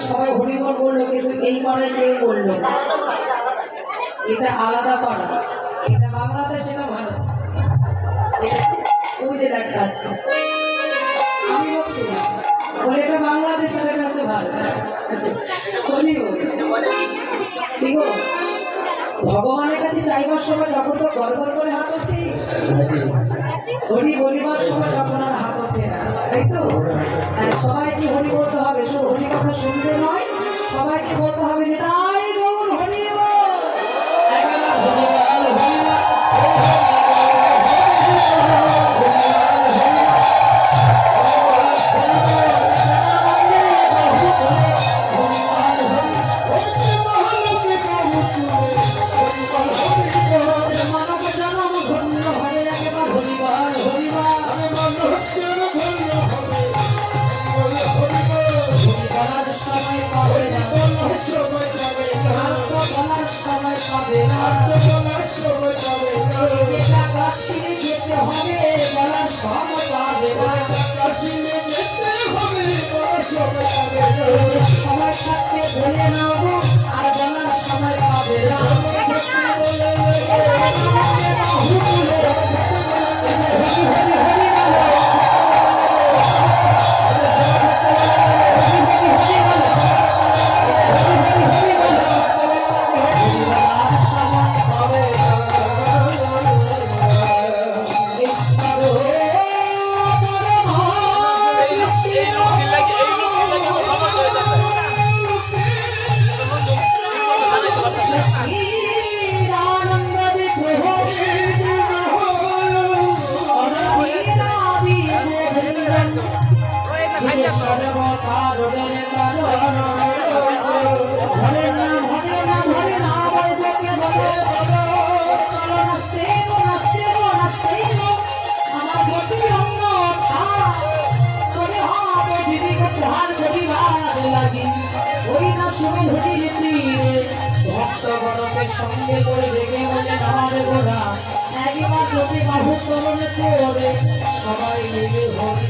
সবাই হরিবল বললো, কিন্তু এই পাড়ায় কেউ বললো না। এটা আলাদা পাড়া, এটা বাংলাদেশ, এটা ভারত। ওই যে দেখা আছে, আমি বলছি বলে এটা বাংলাদেশ আর এটা হচ্ছে ভারত। ঠিক ভগবানের কাছে চাইবার সময় যখন তো গড় করে হাত ওঠে, হরি বলিবার সময় তখন আর হাত ওঠে না, তাই তো? সবাইকে হরি বলতে হবে, শুধু হরি কথা শুনতে নয়, সবাইকে বলতে হবে নিতাই গৌর হরি বল। সময় সর্বকার হরে কারণ হরে নাম হরে নাম হরে নাম হরে লোকে বলে চলো নাচতে গো নাচতে গো নাচতে গো আমার গতি অন্য করে হবে জীবিকা ধার করিবার লাগি ওই না শুনে ধরি তীরে ভক্ত গণকে সঙ্গে করে ডেকে বলে নাম গোড়া একবার তোকে বাহু চরণ করে সবাই মিলে হরি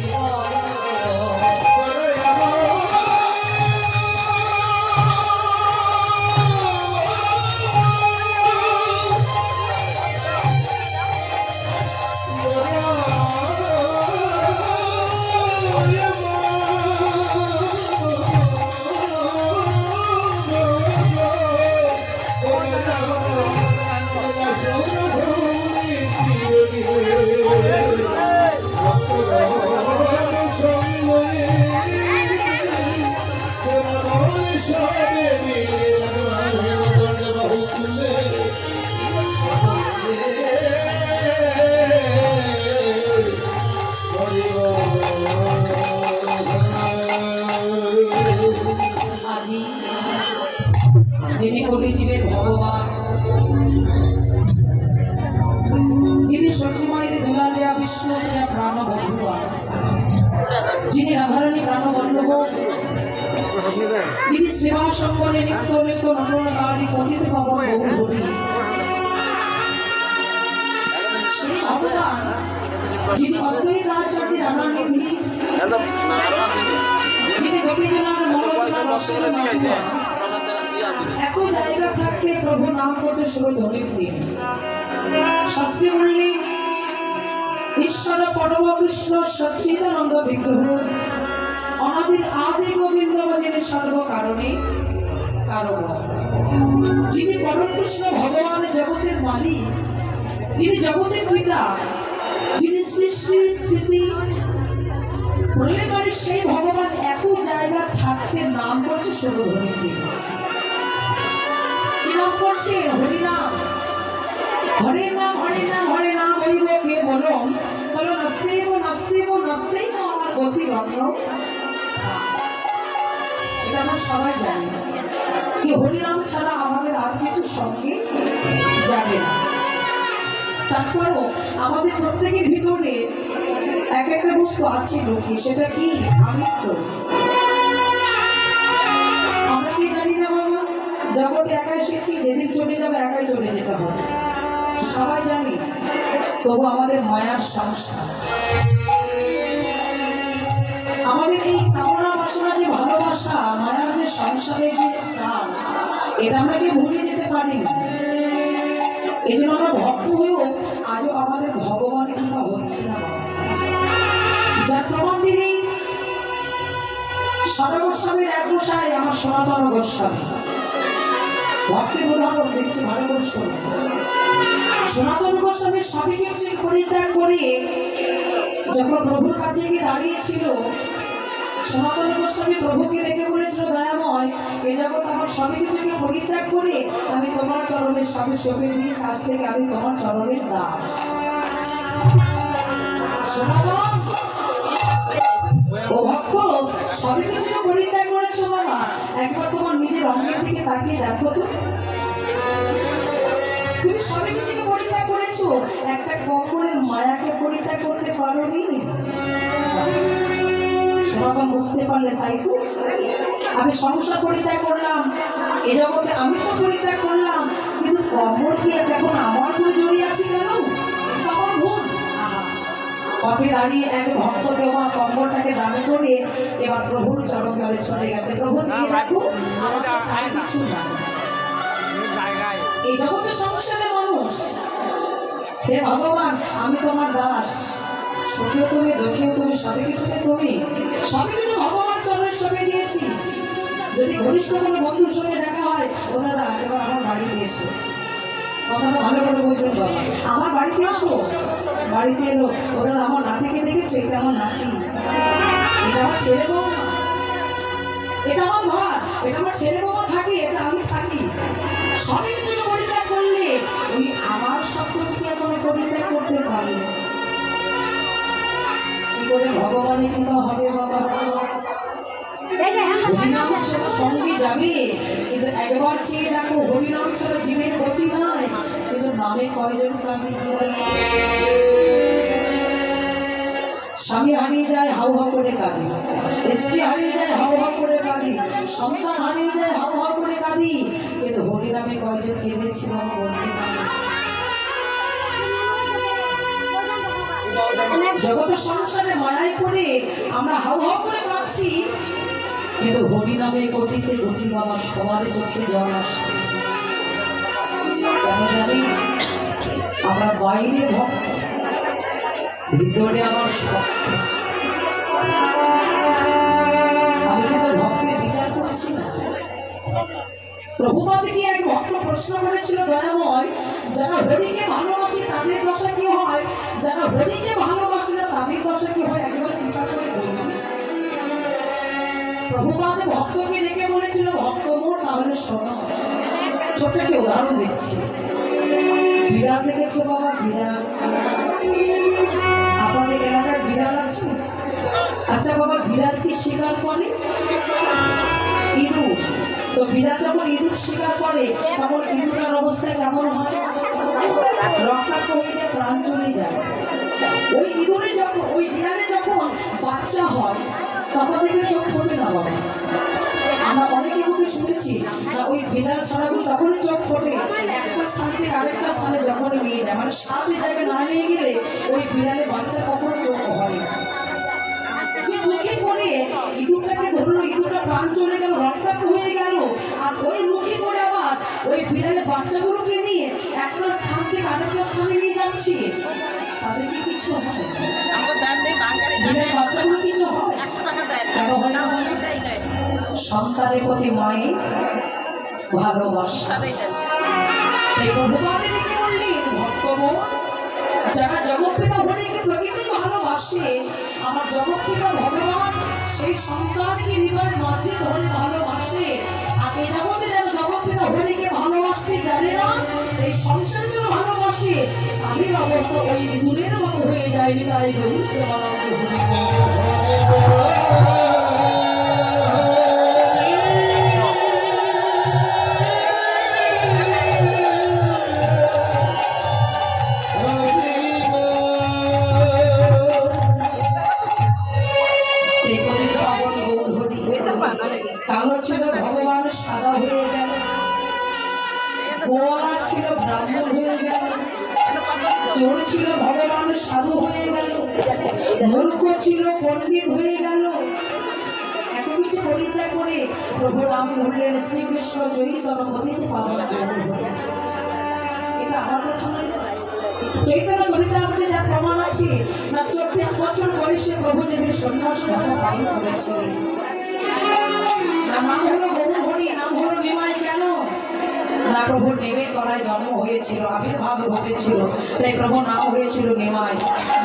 যিনি কলিযুগের ভগবান, যিনি সচিমায়ের দুলালিয়া বিষ্ণু প্রাণ ভগবান, যিনি রাধারানী প্রাণবল্লভ, যিনি সেবা সঙ্গনে নিত্য নিত্য নটনারী পতিত পাবন বহু সেই ভগবান, যিনি অদ্বৈত আচার্যের রাধানিধি, যিনি গোপীজনার মনোচনা রসের এত জায়গা থাকতে প্রভু নাম করতে শুরু ধনির দিন শাস্ত্রী বললি ঈশ্বর পরম কৃষ্ণ সচ্চিদানন্দ বিগ্রহ অনাদির আদি গোবিন্দ যিনি সর্বকারণে কারণ, যিনি পরম কৃষ্ণ ভগবান জগতের মালিক, যিনি জগতের পিতা, যিনি সৃষ্টি স্থিতি প্রলয়কারী সেই ভগবান এত জায়গা থাকতে নাম করছে শুরু ধনির দিন। কি নাম করছে? হরিনাম। হরে নাম হরে নাম হরে নাম হরিব কে বলো বলো নাস্তেব নাস্তেব নাস্তেই আমার গতি রত্ন। এটা আমরা সবাই জানি যে হরিনাম ছাড়া আমাদের আর কিছু সঙ্গে যাবে না। তারপরও আমাদের প্রত্যেকের ভিতরে এক একটা বস্তু আছে লোকে, সেটা কি আমিত্ব। আমরা কি জানি না বাবা, জগতে একা এসেছি, যেদিন চলে যাবে একাই চলে যেতে হবে, সবাই জানি। তবু আমাদের মায়ার সংসার, আমাদের এই কামনা বাসনা যে ভালোবাসা, মায়ার যে সংসারে যে প্রাণ, এটা আমরা কি ভুলে যেতে পারি না। এই জন্য আমরা ভক্ত হয়েও আজও আমাদের ভগবান কিংবা হচ্ছে না। যার প্রমাণ দিনই সর্বস্বামীর এক গোসাই আমার সনাতন গোস্বামী ভক্তের উদাহরণ দেখছি ভালো করে শোনো। সনাতন গোস্বামী সবই কিছু পরিত্যাগ করে যখন প্রভুর কাছে গিয়ে দাঁড়িয়েছিল, সনাতন গোস্বামী প্রভুকে রেখে বলেছিল, দয়াময় এ জগৎ আমার সবই কিছুকে পরিত্যাগ করে আমি তোমার চরণের সবে সঁপে দিয়ে আজ থেকে আমি তোমার চরণের দাস। সনাতন ও ভক্ত সবই কিছুকে পরিত্যাগ করেছো বাবা, একবার তোমার নিজের অঙ্গের দিকে তাকিয়ে দেখো তো, তুমি সবই কিছুকে পরিত্যাগ করেছো, একটা কম্বলের মায়াকে পরিত্যাগ করতে পারোনি। সনাতন বুঝতে পারলে তাই তো, আমি সংসার পরিত্যাগ করলাম, এ জগতে আমি তো পরিত্যাগ করলাম, কিন্তু কম্বল কি এখন আমার করে জড়িয়ে আছে কেন? আমার ভুল। পথে দাঁড়িয়ে এক ভক্তকে আমার কম্বলটাকে দানে করে এবার প্রভুর চরণ তলে চলে গেছে। প্রভু জিয়ে দেখো আমার কাছে আর কিছু না, এই জগতের সংসারে মানুষ। হে ভগবান আমি তোমার দাস, সুখেও তুমি দুঃখেও তুমি, সবই কিছুতে তুমি, সবই কিছু ভগবান চরণে সঁপে দিয়েছি। যদি ঘনিষ্ঠ কোনো বন্ধুর সঙ্গে দেখা হয়, ও দাদা এবার আমার বাড়িতে এসো, কথাটা ভালো করে বলবেন বাবা, আমার বাড়িতে এসো। বাড়িতে এলো, ও দাদা আমার নাতিকে দেখেছো, এটা আমার নাতি, এটা আমার ছেলে বৌমা, এটা আমার ঘর, এটা আমার ছেলে বৌমা থাকে, এটা আমি থাকি। সবই কিছু পরিত্যাগ করলে ওই আমার শব্দকে এখন পরিত্যাগ করতে পারবে কি করে? ভগবানের কৃপা হবে বাবা। ছাড়া সঙ্গে যাবে, কিন্তু একবার চেয়ে দেখো হরিনাম ছাড়া জীবের গতি নাই। কিন্তু নামে কয়জন কাঁদে, স্বামী হারিয়ে যায় হাউ হাউ করে কাঁদি, স্ত্রী হারিয়ে যায় হাউ হাউ করে কাঁদি, সন্তান হারিয়ে যায় হাউ হাউ করে কাঁদি, কিন্তু হরিনামে কয়জন কেঁদেছিল বলতে পারি। জগৎ সংসারে মায়ায় করে আমরা হাউ হাউ করে কাঁদছি, কিন্তু হরিনামে গতিতে গতি বাবা সবার চোখে জল আসে। কেন জানি আমরা বাইরে ভক্ত, ভিতরে আমার ভক্ত। আমি কিন্তু ভক্তের বিচার করছি না। প্রভুপাদকে এক ভক্ত প্রশ্ন করেছিল, দয়াময়, যারা হরিকে ভালোবাসে তাদের দশা কি হয়, যারা হরিকে ভালোবাসে না তাদের দশা কি হয়, একেবারে কৃপা করে বলবেন। প্রভুপাদ ভক্তকে ডেকে বলেছিল, ভক্ত মোর তাহলে শোনো। ছোট্ট একটি উদাহরণ দিচ্ছি। বিড়াল দেখেছো বাবা? বিড়াল আপনাদের এলাকায় বিড়াল আছে? আচ্ছা বাবা, বিড়াল কি শিকার করে? ইঁদুর। তো বিড়াল যখন ইঁদুর শিকার করে তখন ইঁদুরের অবস্থা কেমন হয়? রক্তাক্ত হয়ে যায়, প্রাণ চলে যায়। ওই ইঁদুরে যখন, ওই বিড়ালে যখন বাচ্চা হয় তখন দেখবে চোখ ফোটে না বাবা। আমরা অনেকে মুখে শুনেছি ওই বিড়াল ছাড়াগুলো তখনই চোখ ফোটে একটা স্থান থেকে আরেকটা স্থানে যখনই নিয়ে যায়, মানে সাথে জায়গায় না নিয়ে গেলে ওই বিড়ালে বাচ্চা কখনো চোখ হয় না। যে মুখে করে ইঁদুরটাকে ধরলো, ইঁদুরটা প্রাণ চলে গেল, রক্তাক্ত হয়ে গেল, আর ওই মুখে করে আবার ওই বিড়ালে বাচ্চাগুলোকে নিয়ে একটা স্থান থেকে আরেকটা স্থানে নিয়ে যাচ্ছি, তাদের কি কিছু হয়? বিড়াল বাচ্চাগুলো কিছু হয়? কেন হয় না? সন্তানের প্রতি মায়ের ভালোবাসা। তাই প্রভুপাদে ডেকে বললেন, ভক্তগণ, যারা জগৎপিতা হরিকে প্রকৃতই ভালোবাসে, আমার জগৎপিতা ভগবান সেই সন্তানকে হৃদয়ের মাঝে ধরে ভালোবাসে। আর এই জগতে যারা জগৎপিতা হরিকে ভালোবাসতে জানে না, এই সংসারের জন্য ভালোবাসে, তাদের অবস্থা ওই দূরের মতো হয়ে যায়নি। তাই কালো ছিল ভগবান সাদা হয়ে গেল, গোয়ালা ছিল ব্রাহ্মণ হয়ে গেল, চোর ছিল ভগবান সাধু হয়ে গেল, মূর্খ ছিল পণ্ডিত হয়ে গেল। এত কিছু পরিত্যাগ করে প্রভু রাম ধরলেন শ্রীকৃষ্ণ চৈতন্য পতিত পাবন। এটা আমার কথা নয়, চৈতন্য চরিতামৃতে যা প্রমাণ আছে না, 24 বছর বয়সে প্রভু যেদিন সন্ন্যাস ধর্ম পালন করেছিলেন। নাম হলো গৌর হরি, নাম হলো নিমাই। কেন না? প্রভুর নেমের তলায় জন্ম হয়েছিল, আবির্ভাব ঘটেছিল, তাই প্রভু নাম হয়েছিল নিমাই।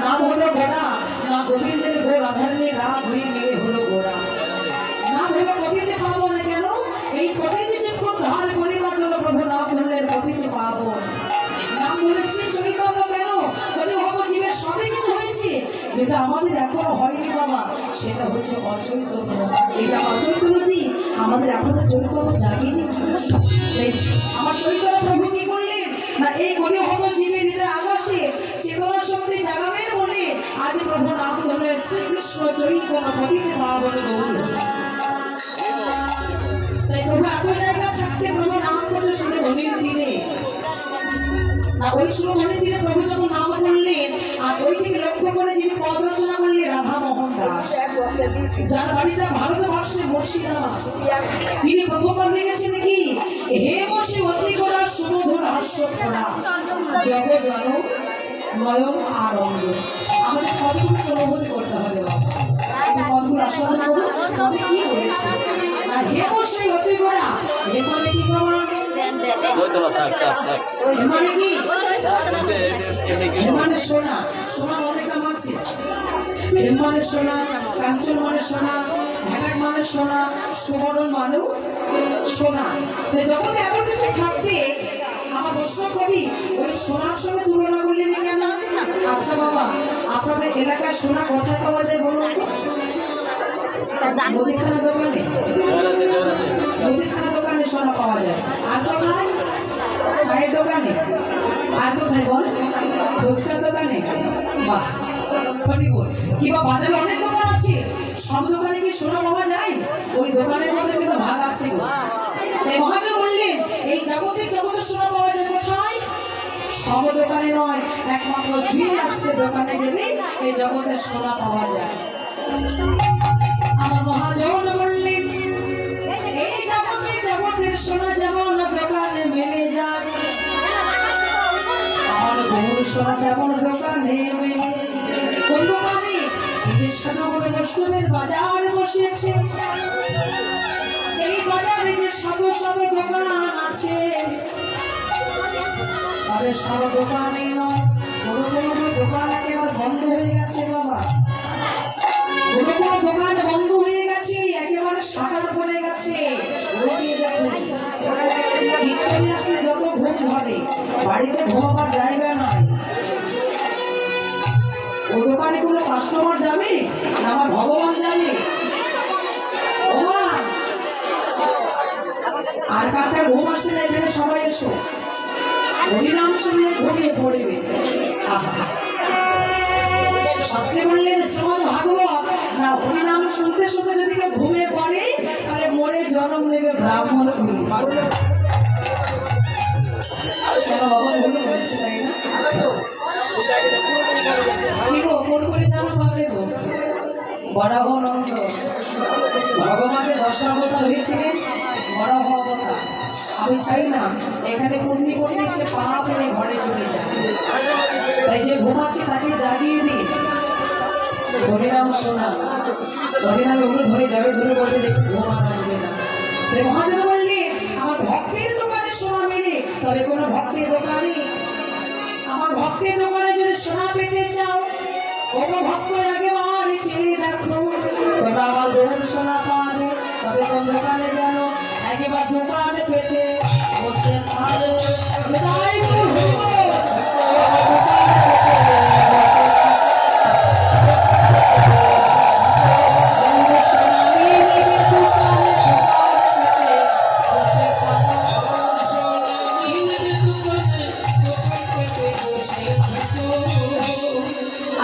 নাম হলো গোড়া, না গোবিন্দের গো রাধারণীর রাত হয়ে মিলে হলো গোড়া। নাম হলো পতিতে পাবন। কেন? এই পতিতে যোগ্য ধার করিবার জন্য প্রভু নাম ধরলেন পতিতে পাবন। নাম ধরে শ্রী চৈতন্য। কেন? বলে হব জীবের সবই কিছু হয়েছে, যেটা আমাদের এখনো হয়নি বাবা, সেটা হচ্ছে অচৈতন্য। এটা অচৈতন্য জীব, আমাদের এখনো চৈতন্য জাগেনি। আমার চৈতন্য প্রভু কি করলেন না, এই গরি হব জীবের হৃদয় আকাশে চেতনা শক্তি জাগাবেন বলে আজ প্রভু নাম ধরলেন শ্রীকৃষ্ণ চৈতন্য পতিতে পাবন গৌর। তাই প্রভু এত জায়গা থাকতে প্রভু নাম করছে শুনে ধনির তীরে। ওই সুরধনের তীরে প্রভু যখন নাম করলেন, আর ওই থেকে লক্ষ্য করে যিনি পদ রচনা করলেন রাধা মোহন দাস, যার বাড়িটা ভারতবর্ষে মুর্শিদাবাদ, তিনি প্রথমবার দেখেছেন কি, হে বসে অতি করা সুমধুর হাস্য করা জগ জন নয়ন আনন্দ। আমাদের কতগুলো অনুভূতি করতে হবে বাবা, মধুর আসন করুন। কি বলেছে? হে বসে অতি করা, হে মানে কি বাবা? মানে কি? মানে সোনা। সোনার অনেক নাম আছে। মানে সোনা, কাঞ্চন মানে সোনা, ভ্যানাক মানে সোনা, সুবর্ণ মানে সোনা। যখন এত কিছু থাকতে আমার প্রশ্ন করি, ওই সোনার সঙ্গে তুলনা করলেন কেন? আচ্ছা বাবা, আপনাদের এলাকায় সোনা কোথায় পাওয়া যায় বলুন? মুদিখানা দোকানে, মুদিখানা দোকানে সোনা পাওয়া যায়। আর কোথায়? চায়ের দোকানে। আর কোথায় বল? ফুচকার দোকানে। বাহ, হরিবল। কিংবা বাজারে অনেক দোকান আছে, সব দোকানে কি সোনা পাওয়া যায়? ওই দোকানের মধ্যে কিন্তু ভাগ আছে। তাই মহাজন বললেন এই জগতে সোনা পাওয়া যায় কোথায়? সব দোকানে নয়, একমাত্র জুয়েল আসছে দোকানে গেলে এই জগতে সোনা পাওয়া যায়। আমার মহাজন বললেন এই জগতের সোনা যেমন দোকানে মেলে যায়, আমার গৌর সোনা যেমন দোকানে মেলে। কোন দোকানে? সাধুগুরু বৈষ্ণবের বাজার বসেছে। এই বাজারে যে শত শত দোকান আছে, তবে সব দোকানে নয়, কোনো কোনো দোকান একেবারে বন্ধ হয়ে গেছে বাবা। কোনো কোনো দোকান বন্ধ হয়ে গেছে, একেবারে শাটার পড়ে গেছে। আসলে যত ঘুম ধরে, বাড়িতে ঘুমাবার জায়গা নাই। ও দোকানে কোনো কাস্টমার যাবে না আমার ভগবান যাবে? আর কার ঘুম আসে না এখানে? সবাই এসো, হরিনাম শুনলে ঘুমিয়ে পড়বে। শাস্ত্রে বললেন শ্রীমদ্ ভাগবত না, হরিনাম শুনতে শুনতে যদি কেউ ঘুমিয়ে পড়ে তাহলে মরে জন্ম নেবে ব্রাহ্মণ কুলে। কেন বাবা ভুল বলেছে তাই না? কোন করে জানো ভাবে গো? বরাহনন্দ ভগবানের দশাবতার হয়েছিলেন, বরাহ অবতার। আমি চাই না এখানে পূর্ণি করলে সে পাপ পেয়ে ঘরে চলে যায়। তাই যে ঘুমাচ্ছে তাকে জাগিয়ে দিন, হরিনাম শোনা, হরিনাম এগুলো ধরে যাবে, ধরে বলবে দেখুন ঘুম আর আসবে না। তাই মহাদেব বললেন আমার ভক্তের দোকানে সোনা মেলে, তবে কোনো ভক্তের দোকানে, আমার ভক্তের দোকানে যদি সোনা পেতে চাও, কোনো ভক্ত একেবারে চেয়ে দেখো, তোমরা আমার গৌর সোনা পাবে। তবে কোন দোকানে জানো? একেবারে দোকান পেতে বসে থাকো।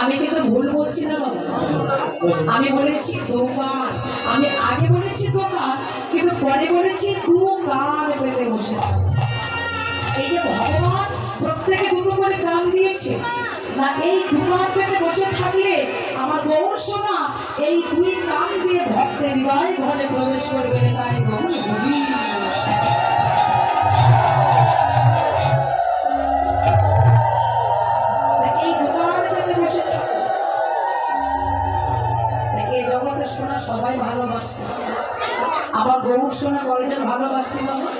আমি কিন্তু ভুল বলছি না বাবা, আমি বলেছি দোকান। আমি আগে বলেছি দোকান, কিন্তু পরে বলেছি দোকান পেতে বসে। এই যে ভগবান প্রত্যেকে দুটো করে কান দিয়েছে না, এই দোকান পেতে বসে থাকলে আমার গৌর সোনা এই দুই কান দিয়ে ভক্তের হৃদয় ঘরে প্রবেশ করবে। তাই গৌর হরি সোনা সবাই ভালোবাসে। আবার গৌর সোনা কয়জন ভালোবাসে বাবা?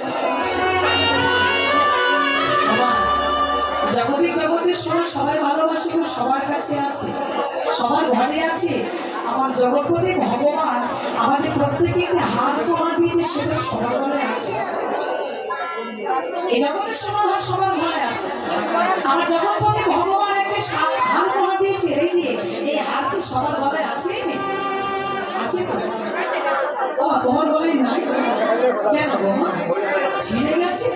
জগতের সোনা সবাই ভালোবাসে, সবার কাছে আছে, সবার ঘরে আছে। আমার জগৎপতি ভগবান আমাদের প্রত্যেকে একটি হাত উপহার দিয়েছে, সেটা সবার ঘরে আছে। এই জগতের সোনা সবার ঘরে আছে। আমার জগৎপতি ভগবান একটি হাত উপহার দিয়েছে, এই যে এই হাত কি সবার ঘরে আছে? আছে তো? ও তোমার গলায় নাই কেন গো? ছিঁড়ে গেছে?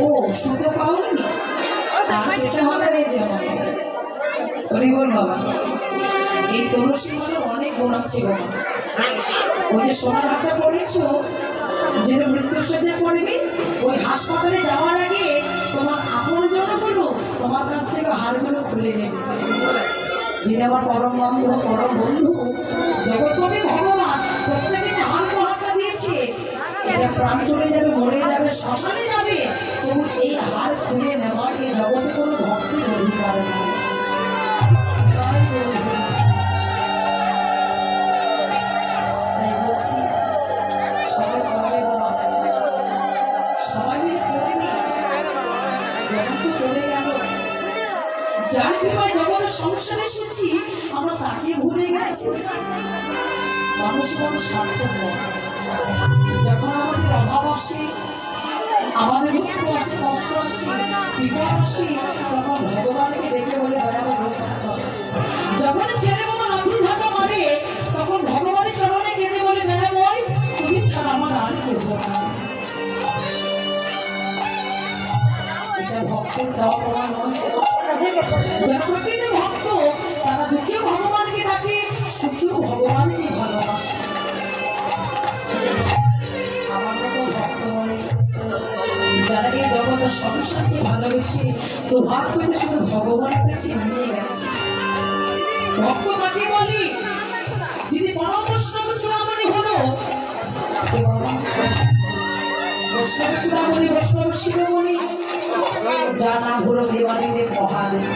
ও সুতো পাওনি? তার খেতে হবে রে যেমন। হরিবল বাবা, এই তুলসী মানে অনেক গুণ আছে গো। ওই যে সোনার হাতটা পড়েছ, যে মৃত্যুসজ্জা পড়বি, ওই হাসপাতালে যাওয়ার আগে তোমার আপন জনগুলো তোমার কাছ থেকে হাড়গুলো খুলে নেবে। যিনি আমার পরম বন্ধু জগৎপতি ভগবান প্রত্যেকে যে হাড়টা দিয়েছে, এটা প্রাণ চলে যাবে, মরে যাবে, শ্মশানে যাবে, তবু এই হাড় খুলে নেওয়ার এই জগতে কোনো ভক্তির অধিকার নেই। তাই বলছি সবাই করে বাবা, সবাই মিলে করে নি। জগৎ তো চলে গেল, যার কৃপায় জগতের সংসারে এসেছি আমরা তাকে ভুলে গেছি। মানুষ বড় স্বার্থপর। যখন আমাদের অভাব আসে, আমাদের দুঃখ আসে, কষ্ট আসে, বিপদ আসে, তখন ভগবানকে দেখে বলে দয়াময় রক্ষা করে। যখন ছেলে বাবা লাঠি ধাক্কা মারে, তখন ভগবানের চরণে চাওয়া পাওয়া নয়। যারা প্রকৃত ভক্ত তারা দুঃখে ভগবানকে ডাকে, সুখেও ভগবানকে ভালোবাসে। আমার মতো ভক্ত বলে যারা এই জগতের সংসারকে ভালোবেসে তো ভাগ পেতে শুধু ভগবানের কাছে নিয়ে গেছে। ভক্ত কাকে বলি? যিনি পরম বৈষ্ণব চূড়ামণি হলো, বৈষ্ণব চূড়ামণি, বৈষ্ণব শিরোমণি, যার নাম হলো দেবাদিদেব মহাদেব।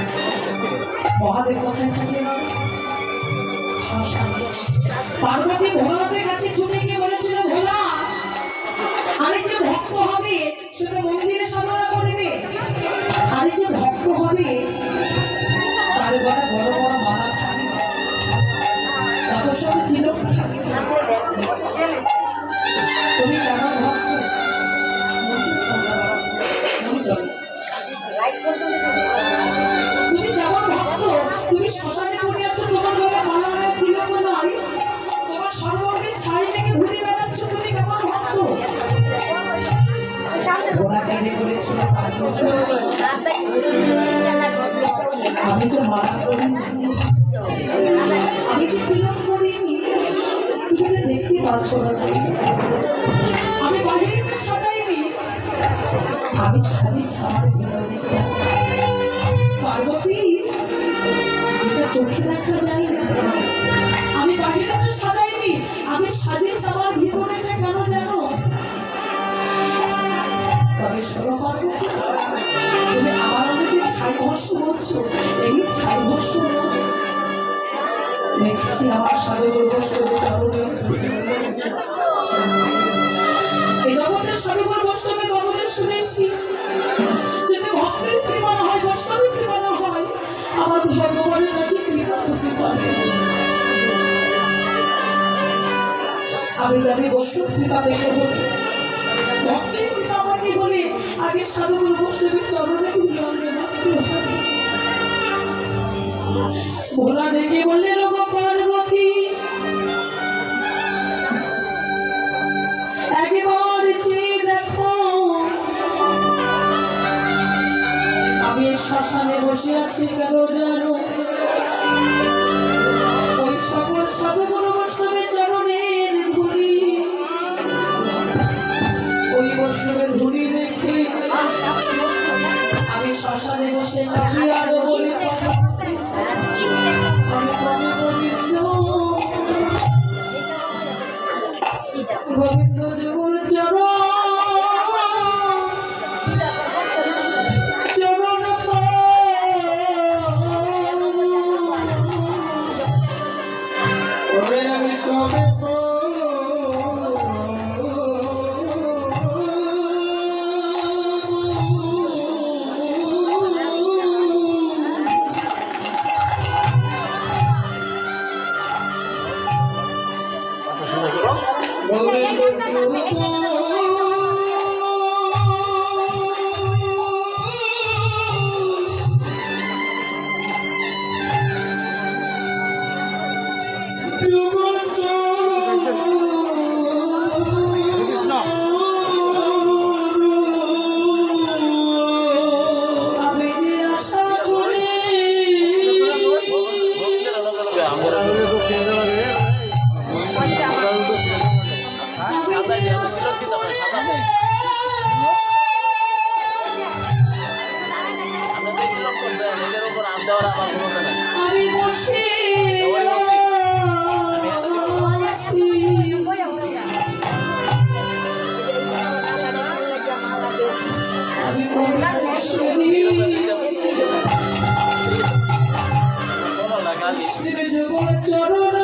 মহাদেব কোথায় থাকে? শ্মশানে। পার্বতী ভোলানাথের কাছে ছুটে গিয়ে বলেছিল, ভোলা আরে যে ভক্ত হবে সে তো মন্দিরে সাধনা করবে, আরে যে ভক্ত হবে তার গলা বড় বড় মালা থাকে, তাদের সঙ্গে তিলক থাকে। তুমি কেমন ভক্ত? তুমি কেমন ভক্ত? তুমি শ্মশানে পড়ে আছো, তোমার গলা মালা আর তিলক নয়, তোমার সর্বকে ছাই থেকে ঘুরে বেড়াচ্ছ, তুমি কেমন ভক্ত? ওরা কেঁদে বলেছিল, আমি তো মালা করিনি, আমি তো তিলক করিনি, তুমি তো দেখতে পাচ্ছ না, আমি বাহিরে সাজাইনি, আমি সাজিয়েছি আমার ভিতরে। পার্বতী, যেটা চোখে দেখা যায় না, আমি বাহিরে তো সাজাইনি, আমি সাজিয়েছি আমার ভিতরে। কেন জানো? তবে শোনো পার্বতী, তুমি আমার মধ্যে যে ছাই ভস্য করছো, এই ছাই ভস্য দেখছি আমার সাধুগুরু বৈষ্ণবের চরণে। এই জগতের সাধুগুরু বৈষ্ণবের চরণে শুনেছি, যদি ভক্তের কৃপা না হয়, বৈষ্ণবের কৃপা না হয়, আমার ভগবানের নাকি কৃপা হতে পারে। আমি জানি বৈষ্ণব কৃপা পেতে হলে, ভক্তের কৃপা আমাকে বলে আগে সাধুগুরু বৈষ্ণবের চরণে ভোলা দেখে বললে, রোগা পার্বতী একবার চেয়ে দেখো, আমি শ্মশানে বসে আছি কেন জানো? ওই সকল সাধুগুরু বৈষ্ণবের চরণের ধুলি, ওই বৈষ্ণবের ধুলি দেখে আমি শ্মশানে বসে কাঁদি আর বলি, গোবিন্দ যুগল চরণ চরণ ওরে আমি কবে আমি বসে চরণ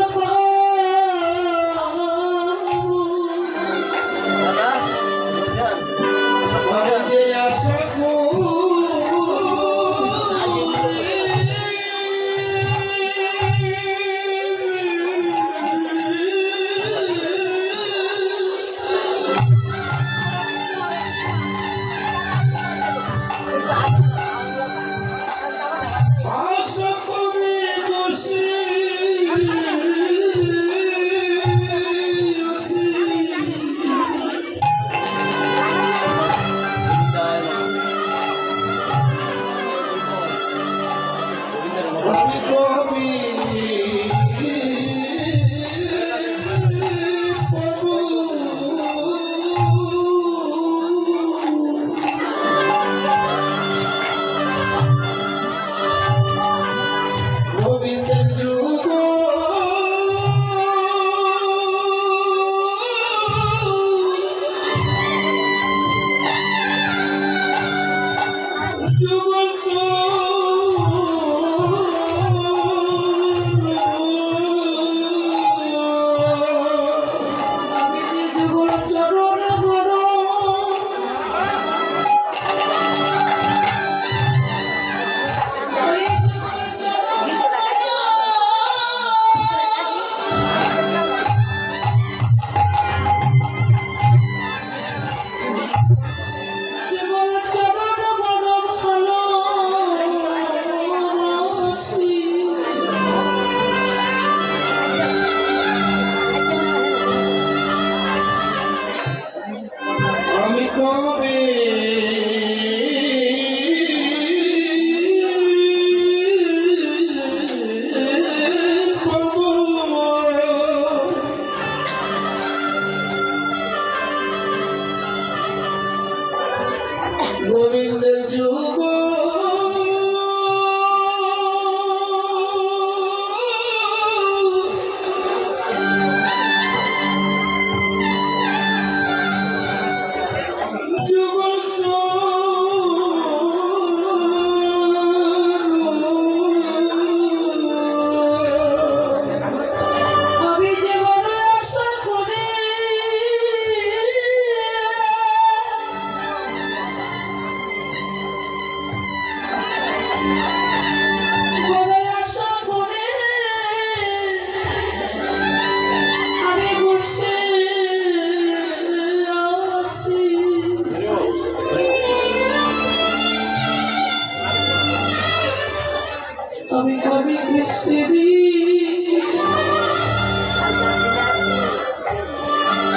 যদি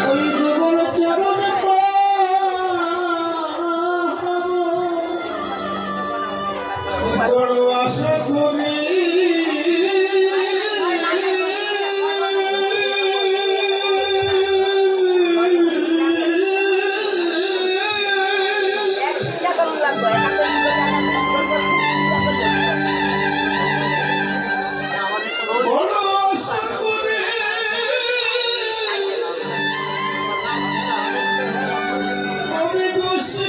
ওই যুগল চরণ বড় আশা করি বড় আশা করি আমি বসে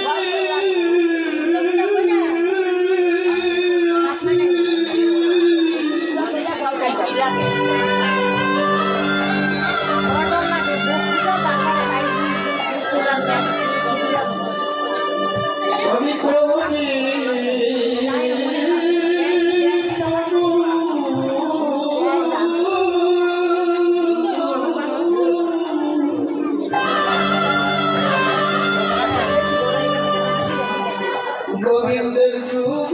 আমি কোনে গোবিন্দের যুগ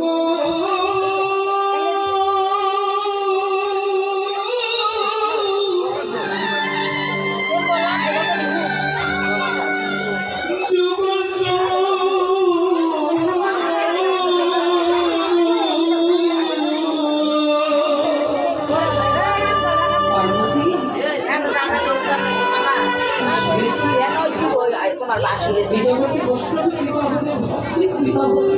পার্বতী শুনেছি এই জগতে বৈষ্ণবী কৃপা হলে ভক্তি কৃপা হলে